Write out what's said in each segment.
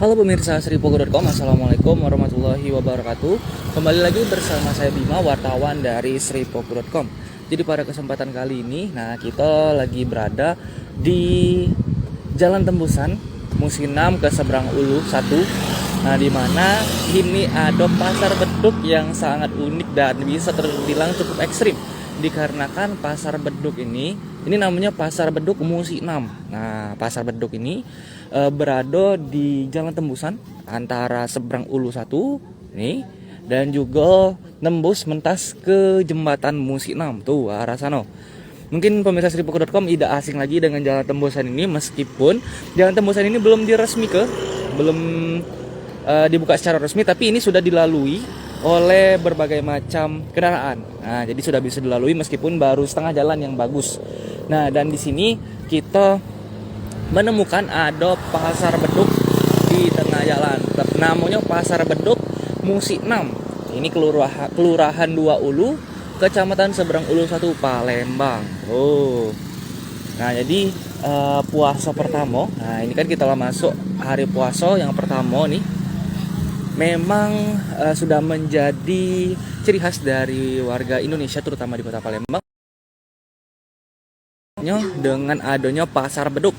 Halo pemirsa Sripogo.com, Assalamualaikum warahmatullahi wabarakatuh. Kembali lagi bersama saya Bima, wartawan dari Sripogo.com. Jadi pada kesempatan kali ini, kita lagi berada di Jalan Tembusan Musinam ke seberang Ulu 1. Di mana ini ada pasar beduk yang sangat unik dan bisa terbilang cukup ekstrim. Dikarenakan pasar beduk ini namanya pasar beduk Musinam. Pasar beduk ini berada di Jalan Tembusan antara seberang Ulu 1 nih dan juga nembus mentas ke jembatan Musinam tuh arah sana. Mungkin pemirsa Sripogo.com tidak asing lagi dengan Jalan Tembusan ini, meskipun Jalan Tembusan ini belum dibuka secara resmi, tapi ini sudah dilalui oleh berbagai macam kendaraan. Jadi sudah bisa dilalui meskipun baru setengah jalan yang bagus. Dan di sini kita menemukan ada pasar beduk di tengah jalan. Namanya Pasar Beduk Musinam. Ini kelurahan 2 Ulu, Kecamatan Seberang Ulu 1, Palembang. Jadi puasa pertama. Ini kan kita masuk hari puasa yang pertama nih. Memang sudah menjadi ciri khas dari warga Indonesia, terutama di Kota Palembang, dengan adanya pasar beduk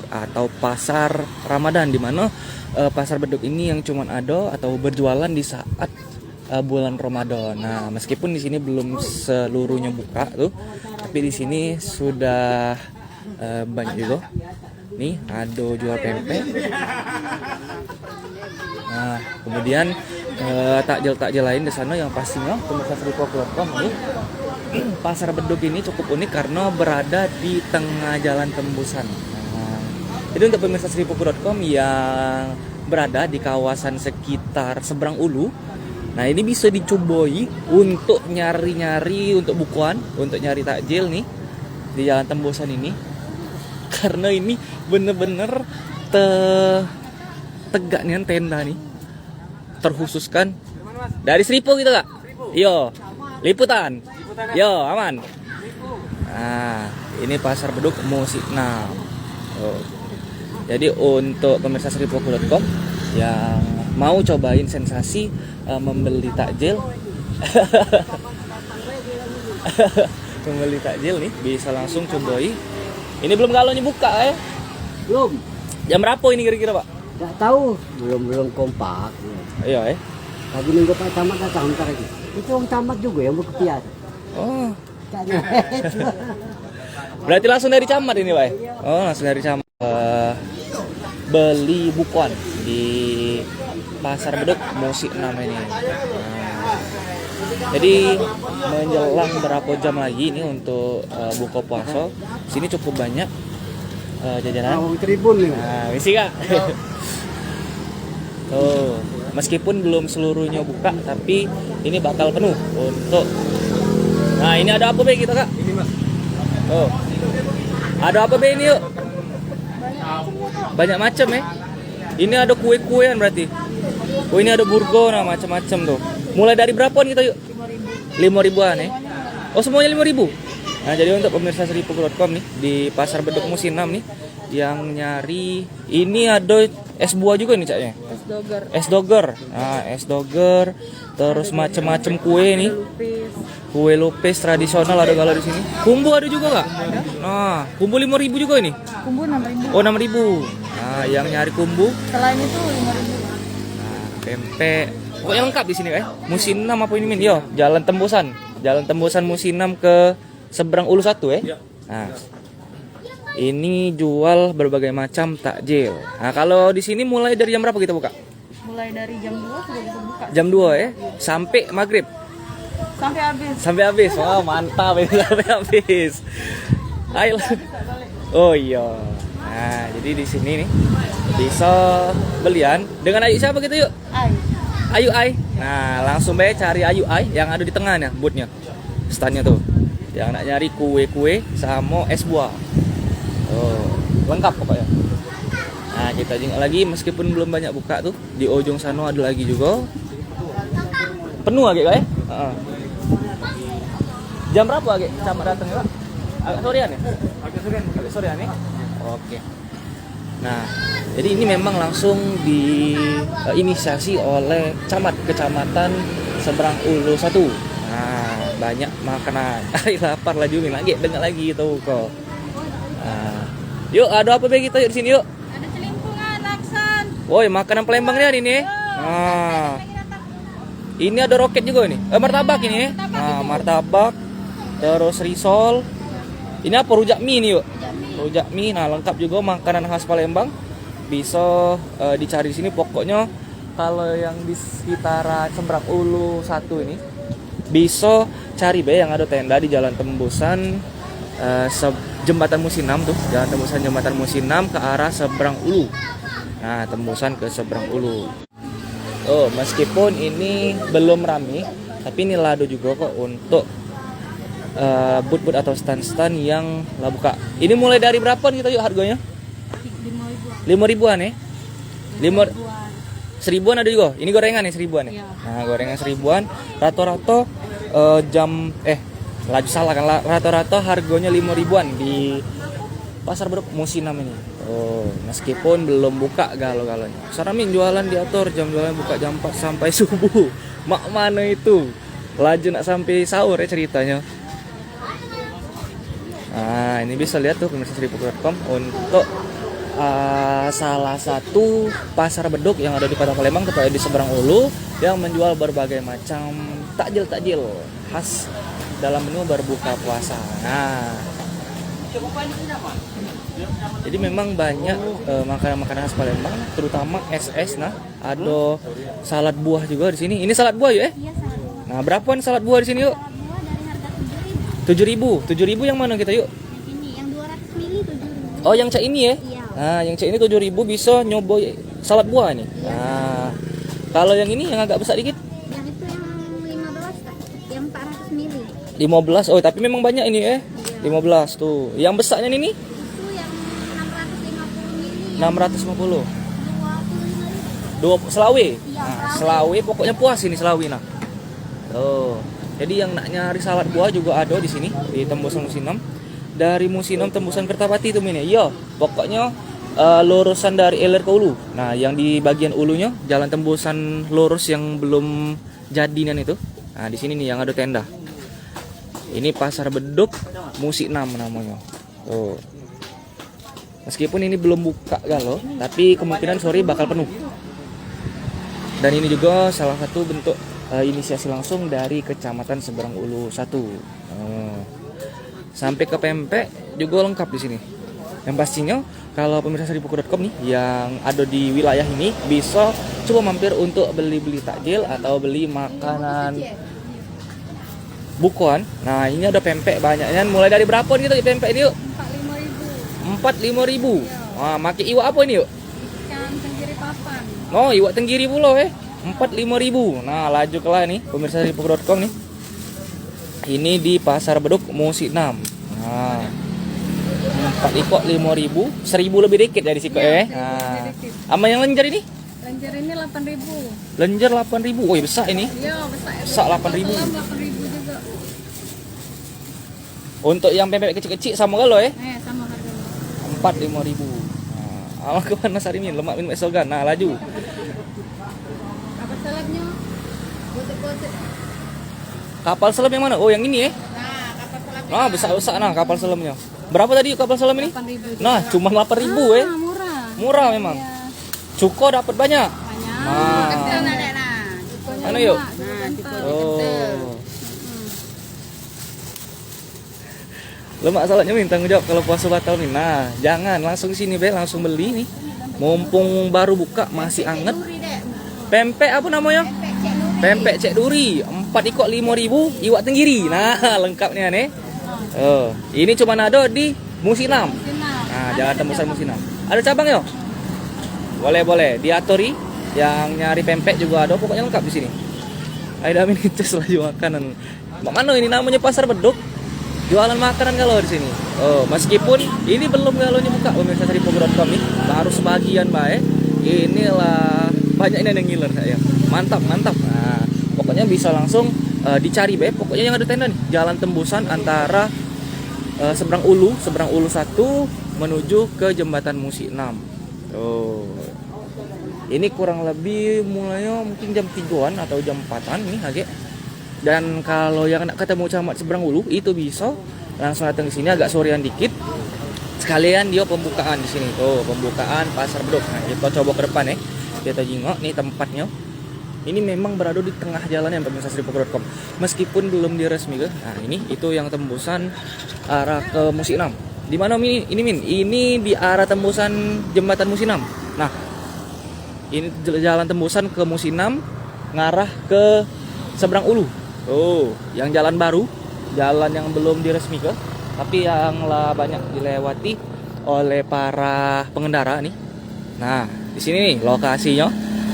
atau pasar Ramadan, di mana pasar beduk ini yang cuman ada atau berjualan di saat bulan Ramadan. Meskipun di sini belum seluruhnya buka tuh, tapi di sini sudah banyak juga. Nih ada jual pempek. Kemudian takjil lain di sana yang pastinya pemirsa Sripogo.com ini. Pasar beduk ini cukup unik karena berada di tengah Jalan Tembusan. Jadi untuk pemirsa Sripogo.com yang berada di kawasan sekitar seberang Ulu, ini bisa dicobai untuk nyari untuk bukuan, untuk nyari takjil nih di Jalan Tembusan ini. Karena ini bener-bener tegak nih tenda nih, terkhususkan dari Sripo gitu kak. Yo, liputan. Yo, aman. Ini pasar beduk Musinam. Jadi untuk pemirsa Sripogo.com yang mau cobain sensasi membeli takjil nih, bisa langsung cobain. Ini belum galonnya buka ya? Belum. Jam berapa ini kira-kira, Pak? Nggak tahu, belum kompak. Iya, Tadi minggu Pak Camat datang ntar lagi. Itu orang Camat juga yang berkepiat. Oh. Berarti langsung dari Camat ini, Pak? Langsung dari Camat. Beli bukuan di Pasar Beduk Musinam ini. Jadi menjelang berapa jam lagi ini untuk buka puasa. Sini cukup banyak jajanan. Tribun nih. Misi kak. Meskipun belum seluruhnya buka, tapi ini bakal penuh untuk. Ini ada apa be kita kak? Ini mas. Ada apa be ini yuk? Banyak macam ya. Ini ada kue-kuean berarti. Ini ada burgo, macam-macam tuh. Mulai dari berapaan kita yuk? 5.000-an ya. Semuanya 5.000. Jadi untuk pemirsa Sripogo.com nih di Pasar Beduk Musinam nih yang nyari, ini ada es buah juga nih caknya. Es doger. Es doger. Terus macam-macam kue nih. Kue lupis tradisional ada kalau di sini. Kumbu ada juga nggak? Kumbu 5.000 juga ini. Kumbu 6.000. 6.000. Yang nyari kumbu. Selain itu 5.000. Pempek. Pokoknya lengkap di sini ya. Musinam apa ini Min? Yo, Jalan Tembusan Musinam ke seberang Ulu 1 ya. Ini jual berbagai macam takjil. Kalau di sini mulai dari jam berapa kita buka? Mulai dari jam 2 sudah bisa buka. Jam 2 ya. Sampai maghrib. Sampai habis. Wah, mantap ini sampai habis. Ayo. Oh iya. Jadi di sini nih bisa belian dengan Ayu siapa kita yuk? Ayu Ai. Langsung cari Ayu Ai yang ada di tengah nih boothnya, standnya tuh. Yang nak nyari kue-kue sama es buah. Lengkap pokoknya. Kita jenguk lagi meskipun belum banyak buka tuh. Di ujung sana ada lagi juga. Penuh lagi ya? Jam berapa lagi Camat datang ya, Pak? Agak sorean ya? Agak sorean nih. Oke. Nah, jadi ini memang langsung diinisiasi oleh kecamatan Seberang Ulu 1. Nah, banyak makanan. Ay, lapar lah Jumi lagi, dengar lagi itu kok. Nah, yuk, ada apa be kita yuk di sini yuk? Ada celimpungan, laksan. Woi, makanan Palembang nih. Nah, ini ada roket juga nih. Martabak ini. Nah, martabak. Terus risol. Ini apa, rujak mie nih yuk? Rujak mie. Nah, lengkap juga makanan khas Palembang. Bisa dicari di sini. Pokoknya kalau yang di sekitaran Seberang Ulu 1 ini bisa cari be yang ada tenda di Jalan Tembusan Jembatan Musi 6 tuh. Jalan Tembusan Jembatan Musi 6 ke arah Seberang Ulu. Nah, tembusan ke Seberang Ulu. Oh, meskipun ini belum rame, tapi ini lado juga kok untuk booth-booth atau stand-stand yang lah buka. Ini mulai dari berapa nih kita yuk harganya? 5.000-an ya? 1.000-an ada juga. Ini gorengan nih 1.000-an ya? Iya. Nah, gorengan 1.000-an. Rata-rata rata-rata harganya 5.000-an di Pasar Beduk Musi 6 ini. Oh, meskipun belum buka galo-galonya. Saramin jualan diatur, jam jualan buka jam 4 sampai subuh. Mak mana itu? Laju nak sampai sahur ya ceritanya. Nah, ini bisa lihat tuh pemirsa Seripukul.com untuk salah satu pasar beduk yang ada di Kota Palembang, tepatnya di Seberang Ulu, yang menjual berbagai macam takjil-takjil khas dalam menu berbuka puasa. Nah, jadi memang banyak makanan-makanan khas Palembang, terutama es-es. Nah, ada salad buah juga di sini. Ini salad buah yuk. Iya, salad buah. Nah, berapaan salad buah di sini yuk? Salad buah dari harga 7.000. 7.000 yang mana kita yuk? Ini yang 200 mili 7.000. Oh, yang cak ini ya? Iya. Nah, yang cak ini 7.000 bisa nyoba salad buah nih. Nah, kalau yang ini yang agak besar dikit Yang itu yang 15 Kak. Yang 400 mili. 15. Oh, tapi memang banyak ini ya. Iya. 15 tuh. Yang besarnya ini Itu yang 650 mili. 650. 25.000. Selawe. Iya, Nah, Selawe pokoknya puas ini Selawe nah. Tuh. Jadi yang nak nyari salad buah juga ada di sini di Tembusan Musi 6. Dari Musi 6 Tembusan Kertapati itu ini. Iya, pokoknya lurusan dari Ilir ke Ulu. Nah, yang di bagian ulunya jalan tembusan lurus yang belum jadian itu. Nah, di sini nih yang ada tenda. Ini Pasar Beduk Musi 6 namanya. Tuh. Meskipun ini belum buka galo, tapi kemungkinan sore bakal penuh. Dan ini juga salah satu bentuk inisiasi langsung dari Kecamatan Seberang Ulu 1. Sampai ke pempek juga lengkap di sini. Yang pastinya kalau pemirsa Seripukul.com nih yang ada di wilayah ini bisa coba mampir untuk beli-beli takjil atau beli makanan bukuan. Nah, ini ada pempek banyaknya. Mulai dari berapa nih kita pempek ini yuk? 45.000. 45.000. Wah, maki iwak apa ini yuk? Ikan tenggiri papan. Oh, iwak tenggiri pula 45.000. Nah, laju kelah nih pemirsa Seripukul.com nih. Ini di Pasar Beduk Musi 6. Nah, 4 ikok 5.000, 1.000 lebih dikit dari situ Iya, 1.000 Nah, lebih dikit. sama yang lenjer ini? Lenjer ini 8.000. Lenjer 8.000. Wih, besar ini. Iya, besar. Besar 8.000. 8.000 juga. Untuk yang pempek kecil-kecil sama kalau Sama harganya. 4-5.000. Nah, awak kemana hari ini? Lemak minum esogan. Nah, laju. Apa salapnya? Kotek-kotek. Kapal selam yang mana? Oh, yang ini Nah, kapal salapnya. Nah, besar-besar nah kapal selamnya. Berapa tadi kapal selam ini? 8.000. Nah, cuma 8.000 Murah. Murah memang. Iya. Cuko dapat banyak. Banyak. Nah. Kecil ada nah. Cukonya Mana yuk? lemak, cuko kental. Oh. Lemak saladnya minta ngejawab kalau puasa batal nih. Nah, jangan langsung sini be, langsung beli nih. Mumpung baru buka masih anget. Duri deh. Pempek apa namanya? Pempek cek duri. 4 ikok 5.000, iwak tenggiri. Nah, lengkapnya nih. Oh, ini cuma ada di Musi 6. Nah, Jalan Tembusan Musi 6. Ada cabang ya? Boleh. Di Atori yang nyari pempek juga ada, pokoknya lengkap di sini. Ayo damin incus laju makanan. Mana ini namanya Pasar Beduk? Jualan makanan kalau di sini. Oh, meskipun ini belum galonya buka pemirsa Seripukul.com nih, baru sebagian bae. Inilah banyak ini yang ngiler saya. Mantap. Nah, pokoknya bisa langsung dicari bae. Pokoknya yang ada tenda nih, jalan tembusan antara Seberang Ulu 1 menuju ke Jembatan Musi 6. Tuh. Ini kurang lebih mulainya mungkin jam 3-an atau jam 4-an nih agak. Dan kalau yang nak ketemu camat seberang ulu itu bisa langsung datang ke sini agak sorean dikit. Sekalian dia pembukaan di sini tuh, pembukaan pasar beduk. Nah, kita coba ke depan ya. Kita jengok nih tempatnya. Ini memang berada di tengah jalan yang pemirsa Sripoko.com. Meskipun belum diresmikan. Nah, ini itu yang tembusan arah ke Musi 6. Di mana ini Min? Ini di arah tembusan jembatan Musi 6. Nah, ini jalan tembusan ke Musi 6 ngarah ke seberang ulu. Oh, yang jalan baru, jalan yang belum diresmikan, tapi yang lah banyak dilewati oleh para pengendara nih. Nah, di sini nih lokasinya.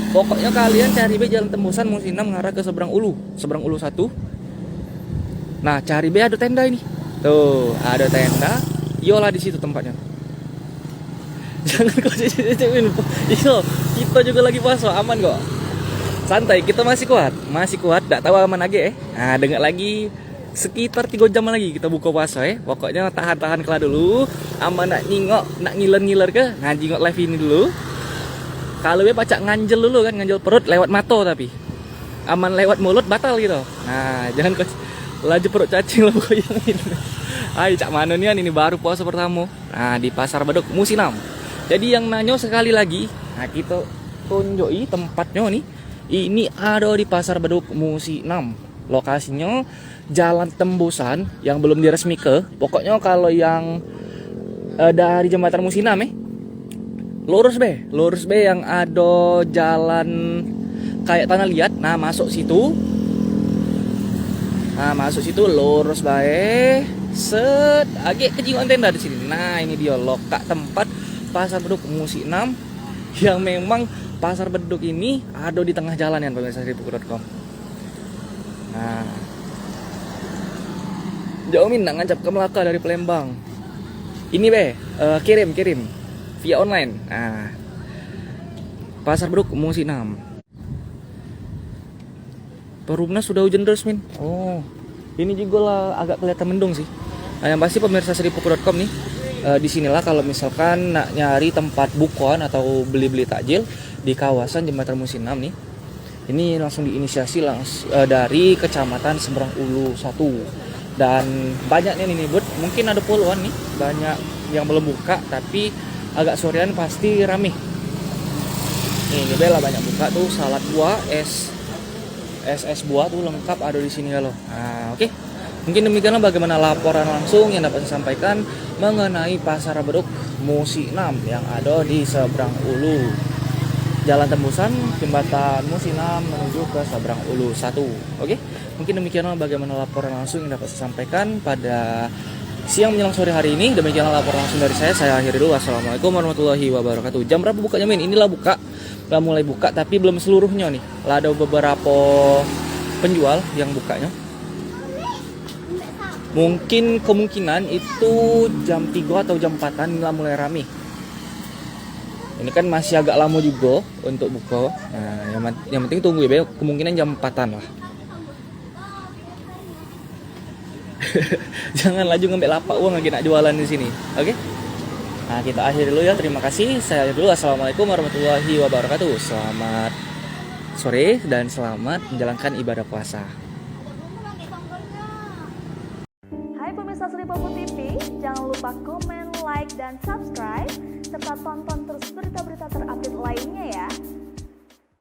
Pokoknya kalian cari be jalan tembusan Musi 6 ngarah ke seberang ulu 1. Nah, cari be ada tenda ini. Tuh, ada tenda. Yolah di situ tempatnya. Jangan kau cicipin. Iyo, kita juga lagi puasa, aman kok. Santai, kita masih kuat. Enggak tahu aman lagi Nah, dengar lagi sekitar 3 jam lagi kita buka puasa Pokoknya tahan-tahan kelah dulu. Aman nak nyingok, nak ngiler-ngiler ke. Nah, jingok live ini dulu. Kalau dia pacak nganjel dulu kan, nganjel perut lewat mata tapi aman lewat mulut batal gitu. Nah, jangan kau laju perut cacing lah pokoknya. Ay, cak mana nih ini baru puasa pertama. Nah, di Pasar Beduk Musi 6. Jadi yang nanyo sekali lagi, nah kita tunjuki tempatnya nih. Ini ada di Pasar Beduk Musi 6. Lokasinya jalan tembusan yang belum diresmikan. Pokoknya kalau yang dari jembatan Musi 6 lurus be yang ada jalan kayak tanah liat. Nah, masuk situ lurus bae. Set agak kejingan tenda di sini. Nah, ini dia lokak tempat Pasar Beduk Musi 6 yang memang Pasar Beduk ini ada di tengah jalan ya pemirsa Sripoko.com. Nah, jauh min ngancap ke Melaka dari Palembang. Ini kirim via online. Nah, Pasar Beduk Musi 6. Perumna sudah hujan deras min. Oh, ini juga lah agak kelihatan mendung sih. Nah, yang pasti pemirsa Sripoko.com nih, di sinilah kalau misalkan nak nyari tempat bukuan atau beli-beli takjil di kawasan jembatan Musi 6 nih. Ini langsung diinisiasi dari Kecamatan Seberang Ulu 1. Dan banyaknya nih bud, mungkin ada puluhan nih, banyak yang belum buka tapi agak sorean pasti rame. Ini bela banyak buka tuh, salad buah, es buah tuh lengkap ada di sini kalau. Nah, oke. Mungkin demikianlah bagaimana laporan langsung yang dapat saya sampaikan mengenai Pasar Beduk Musi 6 yang ada di seberang ulu. Jalan tembusan jembatan Musi 6 menuju ke seberang ulu 1. Oke. Mungkin demikianlah bagaimana laporan langsung yang dapat saya sampaikan pada siang menjelang sore hari ini. Demikianlah laporan langsung dari saya. Saya akhiri dulu. Wassalamualaikum warahmatullahi wabarakatuh. Jam berapa bukanya min? Inilah buka. Udah mulai buka tapi belum seluruhnya nih. Lah ada beberapa penjual yang bukanya. Mungkin kemungkinan itu jam 3 atau jam 4-an lah mulai rame. Ini kan masih agak lama juga untuk buka. Nah, yang penting tunggu ya, kemungkinan jam 4-an lah. Jangan laju ngambil lapak uang lagi nak jualan di sini. Oke? Nah, kita akhiri dulu ya. Terima kasih. Saya akhiri dulu. Assalamualaikum warahmatullahi wabarakatuh. Selamat sore dan selamat menjalankan ibadah puasa. Hai pemirsa Sripoko TV, jangan lupa komen, like, dan subscribe serta tonton terus berita-berita terbaru